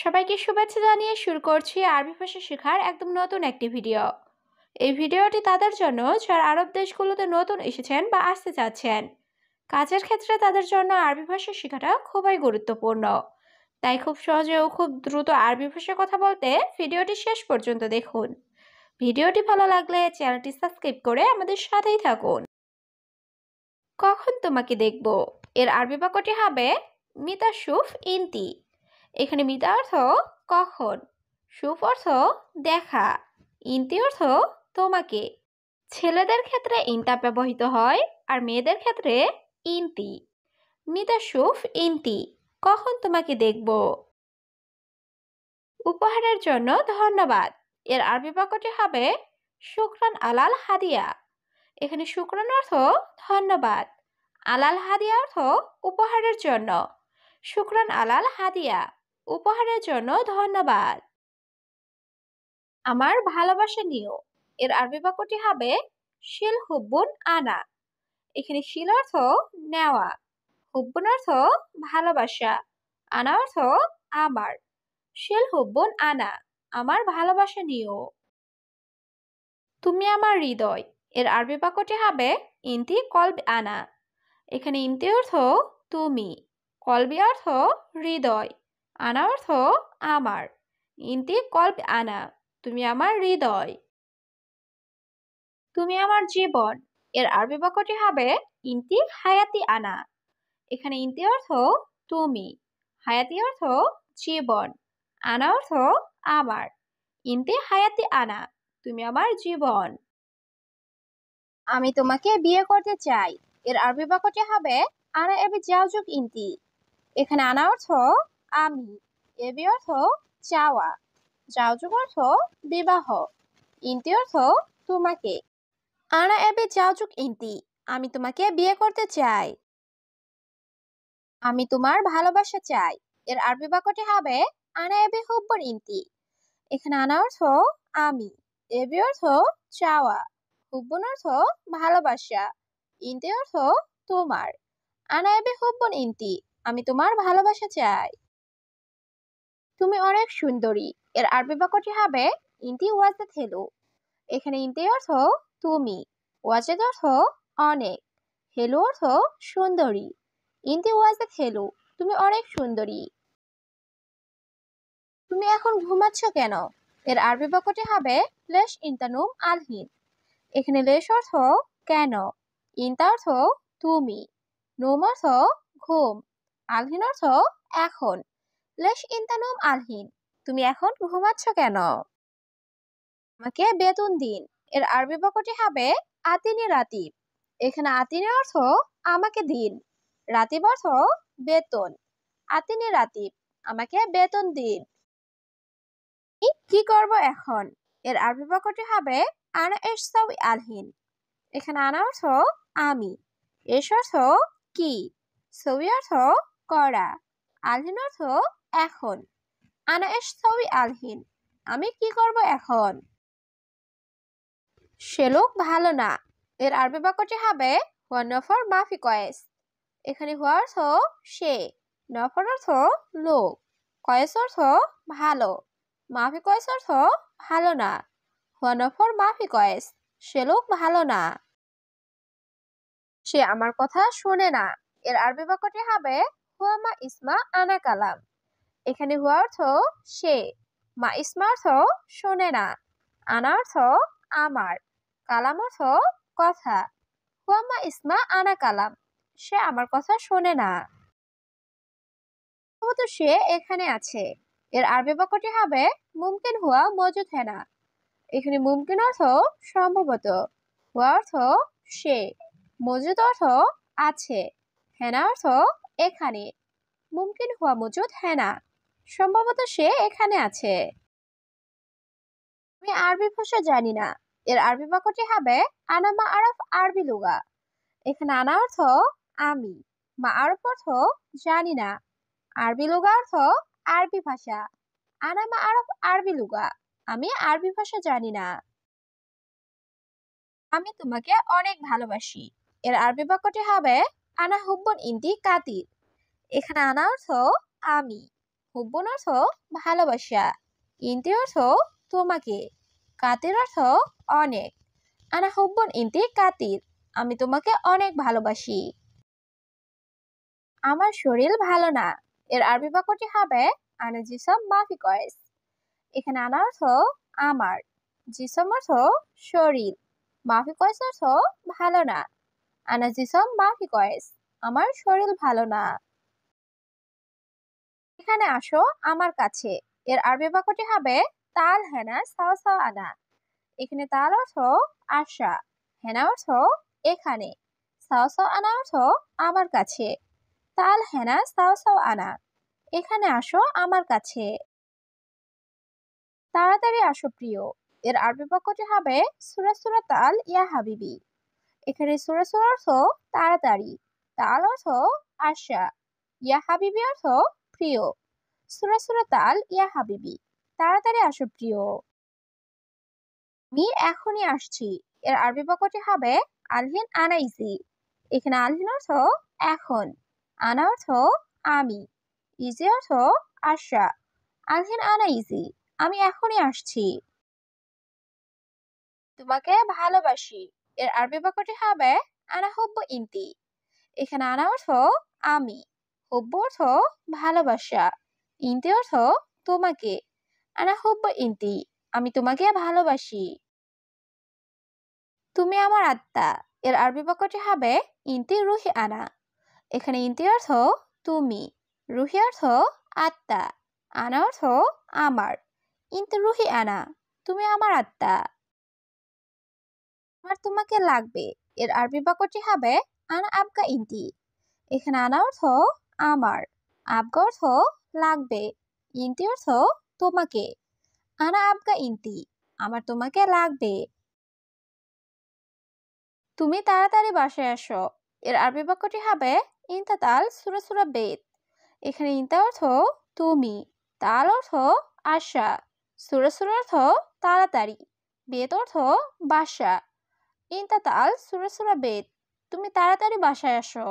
সবাইকে শুভেচ্ছা জানিয়ে শুরু করছি আরবি ভাষা শেখার একদম নতুন একটি ভিডিও। এই ভিডিওটি তাদের জন্য যারা আরব দেশগুলোতে নতুন এসেছেন বা আসতে চাচ্ছেন। কাজের ক্ষেত্রে তাদের জন্য আরবি ভাষা শেখাটা খুবই গুরুত্বপূর্ণ। তাই খুব সহজে ও খুব দ্রুত আরবি ভাষায় কথা বলতে ভিডিওটি শেষ পর্যন্ত দেখুন। ভিডিওটি ভালো লাগলে চ্যানেলটি সাবস্ক্রাইব করে আমাদের সাথেই থাকুন। কখন তোমাকে দেখব এর আরবি বাক্যটি হবে মিতা শুফ ইনতি। এখানে মিতা অর্থ কখন, শুফ অর্থ দেখা, ইনতি অর্থ তোমাকে। ছেলেদের ক্ষেত্রে ইনতা ব্যবহৃত হয় আর মেয়েদের ক্ষেত্রে ইনতি। মিতা শুফ ইনতি, কখন তোমাকে দেখব। উপহারের জন্য ধন্যবাদ এর আরবি বাক্যটি হবে শুকরান আলাল হাদিয়া। এখানে শুকরান অর্থ ধন্যবাদ, আলাল হাদিয়া অর্থ উপহারের জন্য। শুকরান আলাল হাদিয়া, উপহারের জন্য ধন্যবাদ। আমার ভালোবাসা নিও এর আরবি বাক্যটি হবে শিল হুব্বুন আনা। এখানে শিল অর্থ নেওয়া, হুব্বুন অর্থ ভালোবাসা, আনা অর্থ আমার। শিল হুব্বুন আনা, আমার ভালোবাসা নিও। তুমি আমার হৃদয় এর আরবি বাক্যটি হবে ইনতি কলব আনা। এখানে ইনতি অর্থ তুমি, কলবি অর্থ হৃদয়, আনা অর্থ আমার। ইনতি কলব আনা, তুমি আমার হৃদয়। তুমি আমার জীবন এর আরবি বাক্যটি হবে ইনতি হায়াতি আনা। এখানে ইনতি অর্থ তুমি, হায়াতি অর্থ জীবন, আনা অর্থ আমার। ইনতি হায়াতি আনা, তুমি আমার জীবন। আমি তোমাকে বিয়ে করতে চাই এর আরবি বাক্যটি হবে আনা এবি জাওজুক ইনতি। এখানে আনা অর্থ আমি, এবি অর্থ চাওয়া, জাওজুক অর্থ বিবাহ, ইনতি অর্থ তোমাকে। আনা এবি জাওজুক ইনতি, আমি তোমাকে বিয়ে করতে চাই। আমি তোমার ভালোবাসা চাই এর আরবি বাক্যটি হবে আনা এবি হুব্বুন ইনতি। এখানে আনা অর্থ আমি, এবি অর্থ চাওয়া, হুব্বুন অর্থ ভালোবাসা, ইনতি অর্থ তোমার। আনা এবি হুব্বুন ইনতি, আমি তোমার ভালোবাসা চাই। তুমি অনেক সুন্দরী এর আরবি বাক্যটি হবে ইনতি ওয়াজেদ হেলু। এখানে ইনতি অর্থ তুমি, ওয়াজেদ অর্থ অনেক, হেলু অর্থ সুন্দরী। ইনতি ওয়াজেদ হেলু, তুমি অনেক সুন্দরী। তুমি এখন ঘুমাচ্ছ কেন এর আরবি বাক্যটি হবে লেশ ইনতানুম আলহিন। এখানে লেশ অর্থ কেন, ইনতা অর্থ তুমি, নুম অর্থ ঘুম, আলহিন অর্থ এখন। লেশ ইনতানুম আলহিন, তুমি এখন ঘুমাচ্ছ কেন। আমাকে বেতন দিন এর আরবি বাক্যটি হবে আতিনি রাতিব। এখানে আতিনি অর্থ আমাকে দিন, রাতিব অর্থ বেতন। আতিনি রাতিব, আমাকে বেতন দিন। কি করব এখন এর আরবি বাক্যটি হবে আনা এশসাউই আলহিন। এখানে আনা অর্থ আমি, এস অর্থ কি, সউই অর্থ করা, আলহিন অর্থ এখন। আনা এশসাউই আলহিন, আমি কি করব এখন। সে লোক ভালো না এর আরবি বাক্যটি হবে হুয়া নফর মাফি কয়েস। এখানে হুয়া অর্থ সে, নফর অর্থ লোক, কয়েস অর্থ ভালো, মাফি কয়েস অর্থ ভালো না। হুয়া নফর মাফি কয়েস, সে লোক ভালো না। সে আমার কথা শোনে না এর আরবি বাক্যটি হবে হুয়া মা ইসমা আনা কালাম। এখানে হুয়া অর্থ সে, মা ইসমা অর্থ শোনে না, আনা অর্থ আমার, কালাম অর্থ কথা। হুয়া মা ইসমা আনা কালাম, সে আমার কথা শোনে না। সে এখানে আছে এর আরবি বাক্যটি হবে মুমকিন হুয়া মজুদ হেনা। এখানে মুমকিন অর্থ সম্ভবত, হুয়া অর্থ সে, মজুদ অর্থ আছে, হেনা অর্থ এখানে। মুমকিন হুয়া মজুদ হেনা, সম্ভবত সে এখানে আছে। আমি আরবি ভাষা জানি না এর আরবি বাক্যটি হবে আনা মা আরফ আরবি লুগা। এখানে আনা অর্থ আমি, মা আরফ অর্থ জানি না, আরবি লুগা অর্থ আরবি ভাষা। আনা মা আরফ আরবি লুগা, আমি আরবি ভাষা জানি না। আমি তোমাকে অনেক ভালোবাসি এর আরবি বাক্যটি হবে আনা হুব্বুন ইনতি কাতির। এখানে আনা অর্থ আমি, হুব্বুন অর্থ ভালোবাসা, ইন্তি অর্থ তোমাকে, কাতির অর্থ অনেক। আনা হুব্বুন ইন্তি কাতির, আমি তোমাকে অনেক ভালোবাসি। আমার শরীর ভালো না, এর আরবি বাক্যটি হবে আনা জিসম মাফি কয়েস। এখানে আনা অর্থ আমার, জিসম অর্থ শরীর, মাফি কয়েস অর্থ ভালো না। আনা জিসম মাফি কয়েস, আমার শরীর ভালো না। এখানে আসো আমার কাছে, এর আরবি বাক্যটি হবে তাল হেনা সাও সাও আনা। এখানে তাল অর্থ আসা, হেনা অর্থ এখানে, সাও সাও আনা অর্থ আমার কাছে। তাল হেনা সাও সাও আনা, এখানে আসো আমার কাছে। তাড়াতাড়ি আসো প্রিয়, এর আরবি বাক্যটি হবে সুরা সুরা তাল ইয়া হাবিবি। এখানে সুরা সুরা অর্থ তাড়াতাড়ি, তাল অর্থ আসা, ইয়া হাবিবি অর্থ প্রিয়। সুরা সুরা তাল ইয়া হাবিবি, তাড়াতাড়ি আসো প্রিয়। আমি এখনই আসছি, এর আরবি বাক্যটি হবে আলহিন আনাইজি। এখানে আলহিন অর্থ এখন, আনা অর্থ আমি, ইজি অর্থ আসা। আলহিন আনাইজি, আমি এখনই আসছি। তোমাকে ভালোবাসি, এর আরবি বাক্যটি হবে আনা হুব্বু ইন্তি। এখানে আনা অর্থ আমি, হুব্বু অর্থ ভালোবাসা, ইন্তি অর্থ তোমাকে। আনা হুব্বু ইন্তি, আমি তোমাকে ভালোবাসি। তুমি আমার আত্মা, এর আরবি বাক্যটি হবে ইন্তি রুহি আনা। এখানে ইন্তি অর্থ তুমি, রুহি অর্থ আত্মা, আনা অর্থ আমার। ইন্তি রুহি আনা, তুমি আমার আত্মা। আমার তোমাকে লাগবে, এর আরবি বাক্যটি হবে আনা আবকা ইন্তি। এখানে আনা অর্থ আমার, আবকা অর্থ লাগবে, ইন্তি অর্থ তোমাকে। আনা আবকা ইন্তি, আমার তোমাকে লাগবে। তুমি তাড়াতাড়ি বাসায় আসো, এর আরবি বাক্যটি হবে ইনতা তাল সুরা সুরা বেত। এখানে ইনতা অর্থ তুমি, তাল অর্থ আশা, সুরা সুরা অর্থ তাড়াতাড়ি, বেত অর্থ বাসা। ইনতা তাল সুরা সুরা বেত, তুমি তাড়াতাড়ি বাসায় আসো।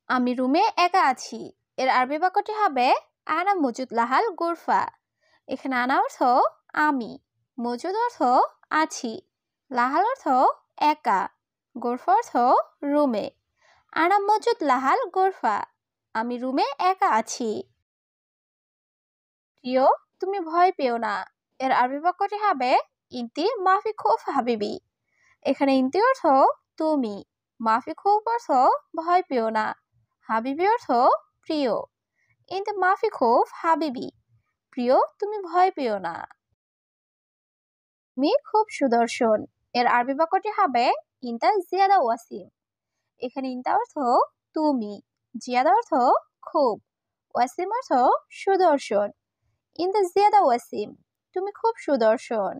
আমি রুমে একা আছি, এর আরবি বাক্যটি হবে আনা মজুদ লাহাল গোরফা। এখানে আনা অর্থ আমি, মজুদ অর্থ আছি, লাহাল অর্থ একা, গোরফা অর্থ রুমে। আনা মজুদ লাহাল গোরফা, আমি রুমে একা আছি। প্রিয়, তুমি ভয় পেও না, এর আরবি বাক্যটি হবে ইন্তি মাফি খুফ হাবিবি। এখানে ইন্তি অর্থ তুমি, মাফি খুফ অর্থ ভয় পেও না, হাবিবি অর্থ প্রিয়। ইন্তি মাফি খুফ হাবিবি, প্রিয় তুমি ভয় পেও না। তুমি খুব সুদর্শন, এর আরবি বাক্যটি হবে ইনতা জিয়াদা ওয়াসিম। এখানে ইনতা অর্থ তুমি, জিয়াদা অর্থ খুব, ওয়াসিম অর্থ সুদর্শন। ইনতা জিয়াদা ওয়াসিম, তুমি খুব সুদর্শন।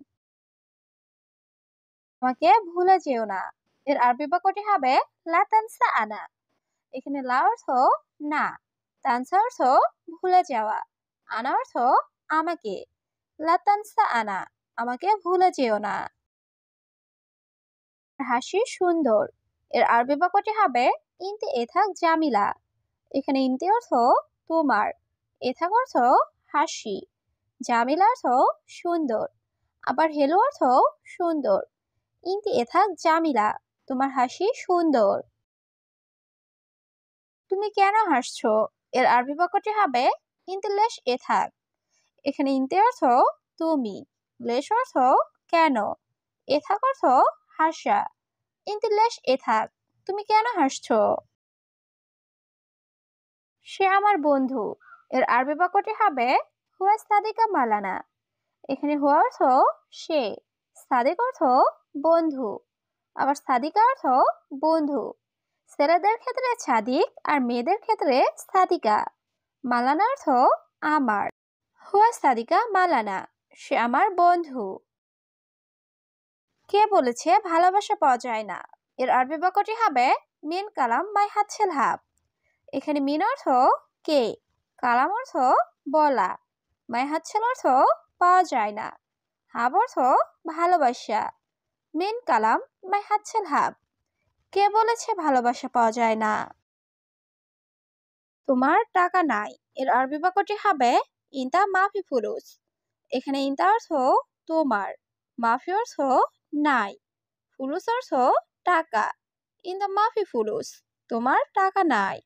আমাকে ভুলে যেও না, এর আরবি বাক্যটি হবে লা তানসা আনা। এখানে লা অর্থ না, তানসা অর্থ ভুলে যাওয়া, আনা অর্থ আমাকে। লা তানসা আনা, আমাকে ভুলে যেও না। হাসি সুন্দর, এর আরবি বাক্যটি হবে ইনতি এথাক জামিলা। এখানে ইনতি অর্থ তোমার, এথাক অর্থ হাসি, জামিলা অর্থ সুন্দর, আবার হেলো অর্থ সুন্দর। ইনতি এথাক জামিলা, তোমার হাসি সুন্দর। তুমি কেন হাসছো, এর আরবি বাক্যটি হবে ইনতি লেশ এথাক। এখানে ইনতি অর্থ তুমি, লেশ অর্থ কেন, এথাক অর্থ হাসা। ইনতি লেশ এথাক, তুমি কেন হাসছো। সে আমার বন্ধু, এর আরবি বাক্যটি হবে হুয়া সাদিকা মালানা। এখানে হুয়া অর্থ সে, সাদিক অর্থ বন্ধু, আবার সাদিকা অর্থ বন্ধু। ছেলেদের ক্ষেত্রে সাদিক আর মেয়েদের ক্ষেত্রে সাদিকা। মালানা অর্থ আমার। হুয়া সাদিকা মালানা, সে আমার বন্ধু। কে বলেছে ভালোবাসা পাওয়া যায় না, এর আরবি বাক্যটি হবে মিন কালাম মাই হাতছেল হাব। এখানে মিন অর্থ কে, কালাম অর্থ বলা, মাই হাতছেল অর্থ পাওয়া যায় না, হাব অর্থ ভালোবাসা। মিন কালাম মাই হাতছেল হাব, কে বলেছে ভালোবাসা পাওয়া যায় না। তোমার টাকা নাই, এর আরবি বাক্যটি হবে ইনতা মাফি ফুলুস। এখানে ইনতা অর্থ তোমার, মাফি অর্থ নাই, ফুলুস অর্থ টাকা। ইনতা মাফি ফুলুস, তোমার টাকা নাই।